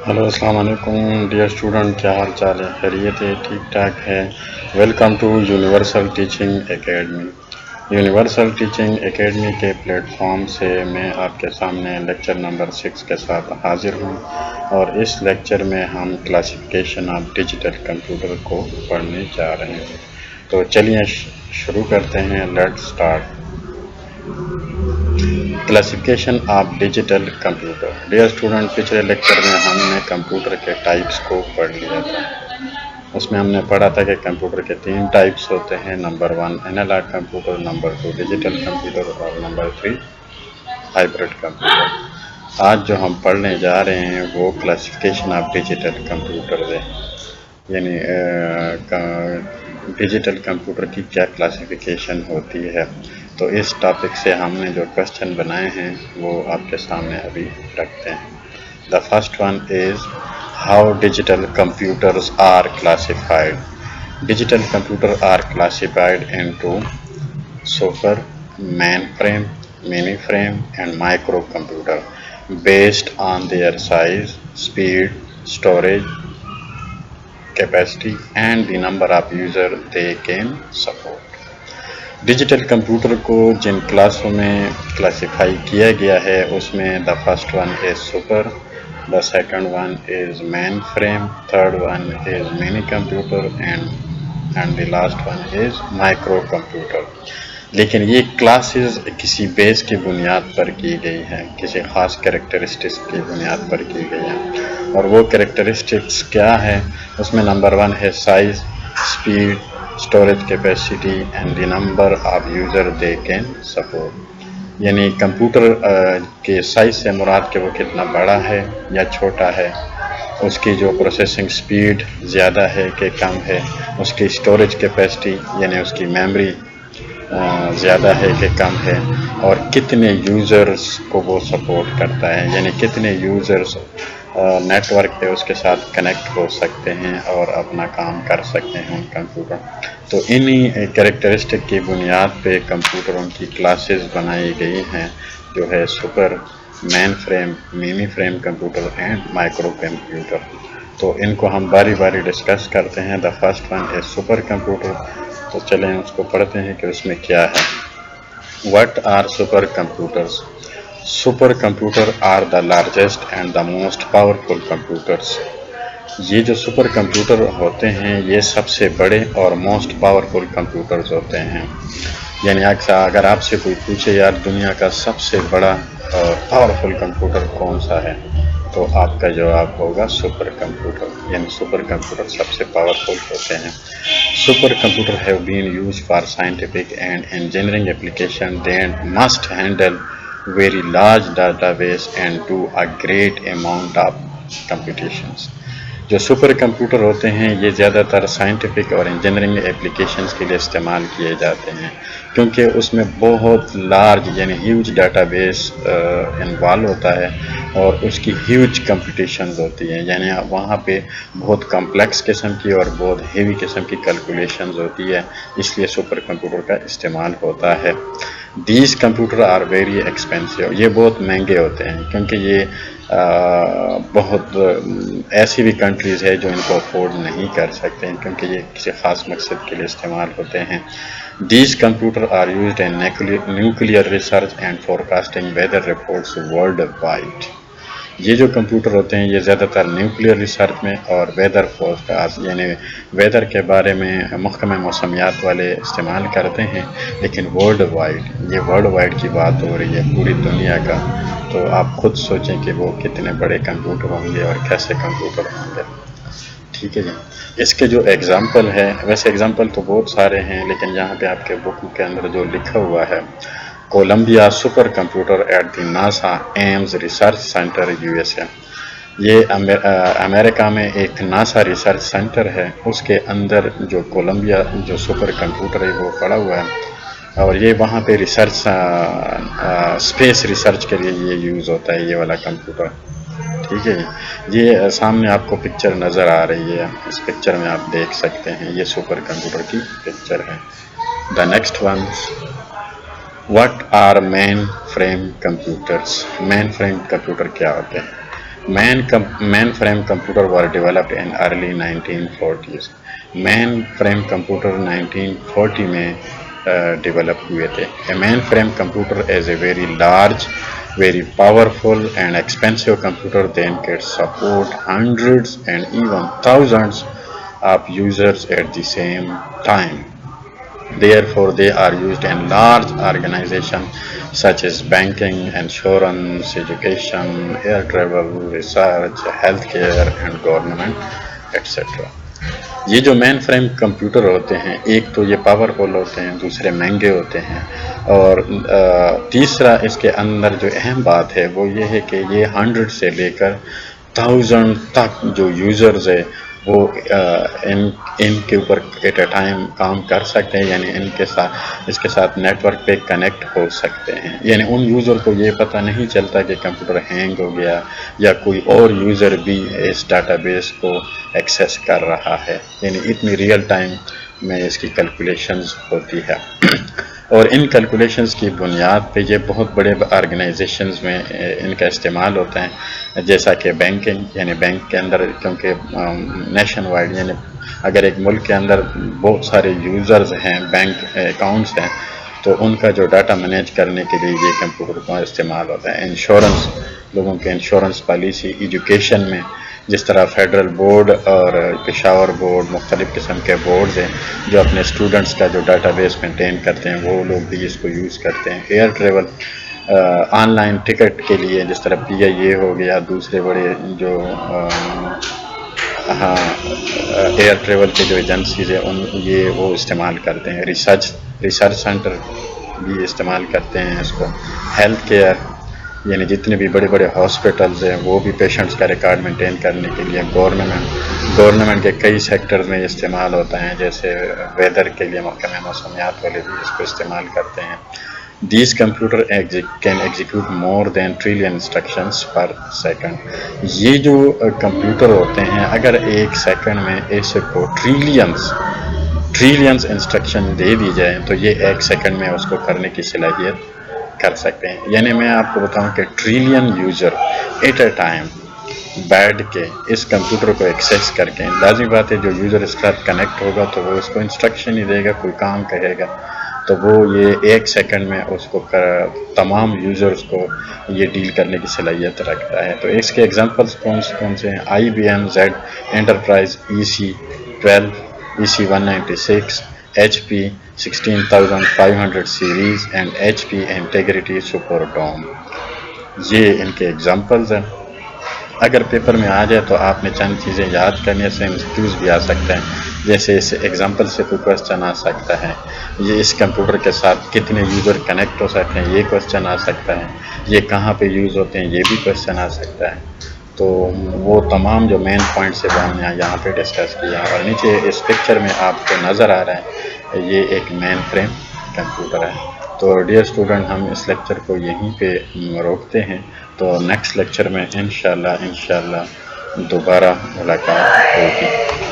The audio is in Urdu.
ہلو السلام علیکم ڈیئر اسٹوڈنٹ، کیا حال چال ہے؟ خیریت ہے؟ ٹھیک ٹھاک ہے؟ Welcome to universal teaching academy. Universal teaching academy کے پلیٹ فارم سے میں آپ کے سامنے لیکچر نمبر 6 کے ساتھ حاضر ہوں، اور اس لیکچر میں ہم کلاسیفیکیشن آف ڈیجیٹل کمپیوٹر کو پڑھنے جا رہے ہیں۔ تو چلیے شروع کرتے ہیں۔ Let start. Classification of digital computer. Dear student, پچھلے لیکچر میں ہم نے کمپیوٹر کے ٹائپس کو پڑھ لیا تھا۔ اس میں ہم نے پڑھا تھا کہ کمپیوٹر کے 3 ٹائپس ہوتے ہیں: number 1 analog computer, number 2 digital computer, اور نمبر 3 ہائبرڈ کمپیوٹر۔ آج جو ہم پڑھنے جا رہے ہیں وہ کلاسیفیکیشن آف ڈیجیٹل کمپیوٹر ہے، یعنی ڈیجیٹل کمپیوٹر کی کیا کلاسیفیکیشن ہوتی ہے۔ تو اس ٹاپک سے ہم نے جو کوشچن بنائے ہیں وہ آپ کے سامنے ابھی رکھتے ہیں۔ The first one is how digital computers are classified. Digital computers are classified into super, mainframe, mainframe, and microcomputer based on their size, speed, storage capacity, and the number of users they can support. Digital computer کو جن کلاسوں میں کلاسیفائی کیا گیا ہے اس میں the first one is super, the second one is mainframe, third one is mini computer, and the last one is micro computer۔ لیکن یہ کلاسز کسی بیس کی بنیاد پر کی گئی ہے، کسی خاص کریکٹرسٹکس کی بنیاد پر کی گئی ہے، اور وہ کریکٹرسٹکس کیا ہے؟ اس میں نمبر 1 ہے size, speed, storage capacity, and the number of user they can support. یعنی کمپیوٹر کے سائز سے مراد کہ وہ کتنا بڑا ہے یا چھوٹا ہے، اس کی جو پروسیسنگ سپیڈ زیادہ ہے کہ کم ہے، اس کی اسٹوریج کیپیسٹی یعنی اس کی میموری زیادہ ہے کہ کم ہے، اور کتنے یوزرز کو وہ سپورٹ کرتا ہے، یعنی کتنے یوزرز نیٹ ورک پہ اس کے ساتھ کنیکٹ ہو سکتے ہیں اور اپنا کام کر سکتے ہیں کمپیوٹر۔ تو انہی کریکٹرسٹک کی بنیاد پہ کمپیوٹروں کی کلاسز بنائی گئی ہیں، جو ہے super, mainframe, mini frame computer and micro computer. تو ان کو ہم باری باری ڈسکس کرتے ہیں۔ دا فرسٹ ون ہے سپر کمپیوٹر۔ تو چلیں اس کو پڑھتے ہیں کہ اس میں کیا ہے۔ What are super computers? Super computer are the largest and the most powerful computers. یہ جو سپر کمپیوٹر ہوتے ہیں یہ سب سے بڑے اور موسٹ پاورفل کمپیوٹرز ہوتے ہیں۔ یعنی اگر آپ سے کوئی پوچھے یار دنیا کا سب سے بڑا پاورفل کمپیوٹر کون سا ہے، تو آپ کا جواب ہوگا سپر کمپیوٹر، یعنی سپر کمپیوٹر سب سے پاورفل ہوتے ہیں۔ Super computer have been used for scientific and engineering application that must handle very large database and do a great amount of computations۔ جو سپر کمپیوٹر ہوتے ہیں یہ زیادہ تر سائنٹیفک اور انجینئرنگ اپلیکیشنز کے لیے استعمال کیے جاتے ہیں، کیونکہ اس میں بہت لارج یعنی ہیوج ڈاٹا بیس انوالو ہوتا ہے اور اس کی ہیوج کمپٹیشنز ہوتی ہیں، یعنی وہاں پہ بہت کمپلیکس قسم کی اور بہت ہیوی قسم کی کیلکولیشنز ہوتی ہے، اس لیے سپر کمپیوٹر کا استعمال ہوتا ہے۔ These computer are very expensive. یہ بہت مہنگے ہوتے ہیں کیونکہ یہ بہت ایسی بھی کنٹریز ہے جو ان کو افورڈ نہیں کر سکتے ہیں، کیونکہ یہ کسی خاص مقصد کے لیے استعمال ہوتے ہیں۔ These computer are used in nuclear research and forecasting weather reports worldwide. یہ جو کمپیوٹر ہوتے ہیں یہ زیادہ تر نیوکلیئر ریسرچ میں اور ویدر فورکاسٹ یعنی ویدر کے بارے میں محکمہ موسمیات والے استعمال کرتے ہیں، لیکن ورلڈ وائڈ، یہ ورلڈ وائڈ کی بات ہو رہی ہے پوری دنیا کا، تو آپ خود سوچیں کہ وہ کتنے بڑے کمپیوٹر ہوں گے اور کیسے کمپیوٹر ہوں گے۔ ٹھیک ہے جی۔ اس کے جو ایگزامپل ہے، ویسے ایگزامپل تو بہت سارے ہیں لیکن یہاں پہ آپ کے بک کے اندر جو لکھا ہوا ہے، Columbia super computer at the NASA Ames research center USA۔ یہ امریکہ میں ایک ناسا ریسرچ سینٹر ہے، اس کے اندر جو کولمبیا جو سپر کمپیوٹر ہے وہ پڑا ہوا ہے، اور یہ وہاں پہ ریسرچ اسپیس ریسرچ کے لیے یہ یوز ہوتا ہے یہ والا کمپیوٹر۔ ٹھیک ہے جی۔ یہ سامنے آپ کو پکچر نظر آ رہی ہے، اس پکچر میں آپ دیکھ سکتے ہیں یہ سپر کمپیوٹر کی پکچر ہے۔ The next one What are mainframe computers? Mainframe computer کیا ہوتے ہیں؟ Mainframe computer were developed in early 1940s. Mainframe computer 1940 میں develop ہوئے تھے. A mainframe computer is a very large, very powerful and expensive computer that can support hundreds and even thousands of users at the same time. Therefore, they are used in large organizations such as banking, insurance, education, air travel, research, healthcare, and government, etc. یہ جو مین فریم کمپیوٹر ہوتے ہیں، ایک تو یہ پاورفل ہوتے ہیں، دوسرے مہنگے ہوتے ہیں، اور تیسرا اس کے اندر جو اہم بات ہے وہ یہ ہے کہ یہ 100 سے لے کر 1000 تک جو یوزرز ہے وہ ان کے اوپر ایٹ اے ٹائم کام کر سکتے ہیں، یعنی اس کے ساتھ نیٹ ورک پہ کنیکٹ ہو سکتے ہیں. یعنی ان یوزر کو یہ پتہ نہیں چلتا کہ کمپیوٹر ہینگ ہو گیا یا کوئی اور یوزر بھی اس ڈاٹا بیس کو ایکسیس کر رہا ہے. یعنی اتنی ریئل ٹائم میں اس کی کیلکولیشنز ہوتی ہے، اور ان کیلکولیشنز کی بنیاد پہ یہ بہت بڑے آرگنائزیشنز میں ان کا استعمال ہوتا ہے، جیسا کہ بینکنگ. یعنی بینک کے اندر کیونکہ نیشن وائڈ، یعنی اگر ایک ملک کے اندر بہت سارے یوزرز ہیں، بینک اکاؤنٹس ہیں، تو ان کا جو ڈاٹا مینیج کرنے کے لیے یہ کمپیوٹر کا استعمال ہوتا ہے. انشورنس، لوگوں کے انشورنس پالیسی. ایجوکیشن میں جس طرح فیڈرل بورڈ اور پشاور بورڈ، مختلف قسم کے بورڈز ہیں جو اپنے اسٹوڈنٹس کا جو ڈاٹا بیس مینٹین کرتے ہیں، وہ لوگ بھی اس کو یوز کرتے ہیں. Air travel, online ticket کے لیے جس طرح PIA ہو گیا، دوسرے بڑے جو ایئر ٹریول کے جو ایجنسیز ہیں یہ وہ استعمال کرتے ہیں. ریسرچ سینٹر بھی استعمال کرتے ہیں اس کو. ہیلتھ کیئر، یعنی جتنے بھی بڑے بڑے ہاسپٹلز ہیں وہ بھی پیشنٹس کا ریکارڈ مینٹین کرنے کے لیے. گورنمنٹ کے کئی سیکٹرز میں استعمال ہوتا ہے، جیسے ویدر کے لیے محکمہ موسمیات والے بھی اس کو استعمال کرتے ہیں. These computers can execute more than trillion instructions per second. یہ جو کمپیوٹر ہوتے ہیں اگر ایک سیکنڈ میں ایسے کو ٹریلینز انسٹرکشن دے دی جائے تو یہ ایک سیکنڈ میں اس کو کرنے کی صلاحیت کر سکتے ہیں. یعنی میں آپ کو بتاؤں کہ trillion user at a time بیٹھ کے اس کمپیوٹر کو ایکسیس کر کے، لازمی بات ہے جو یوزر اس کے ساتھ کنیکٹ ہوگا تو وہ اس کو انسٹرکشن ہی دے گا، کوئی کام کہے گا، تو وہ یہ ایک سیکنڈ میں اس کو تمام یوزرز کو یہ ڈیل کرنے کی صلاحیت رکھتا ہے. تو اس کے ایگزامپلس کون سے ہیں؟ IBM Z Enterprise EC12، EC196، HP 16500 series and HP Integrity Superdome. یہ ان کے ایگزامپلز ہیں. اگر پیپر میں آ جائے تو آپ نے چند چیزیں یاد کرنے سے MCQs بھی آ سکتے ہیں. جیسے اس ایگزامپل سے کوئی کوشچن آ سکتا ہے، یہ اس کمپیوٹر کے ساتھ کتنے یوزر کنیکٹ ہو سکتے ہیں، یہ کوشچن آ سکتا ہے. یہ کہاں پہ یوز ہوتے ہیں، یہ بھی کوشچن آ سکتا ہے. تو وہ تمام جو مین پوائنٹس ہے وہ ہم نے یہاں پہ ڈسکس کیا. اور نیچے اس پکچر میں آپ کو نظر آ رہا ہے یہ ایک مین فریم کمپیوٹر ہے. تو ڈیئر اسٹوڈنٹ، ہم اس لیکچر کو یہیں پہ روکتے ہیں. تو نیکسٹ لیکچر میں انشاءاللہ دوبارہ ملاقات ہوگی.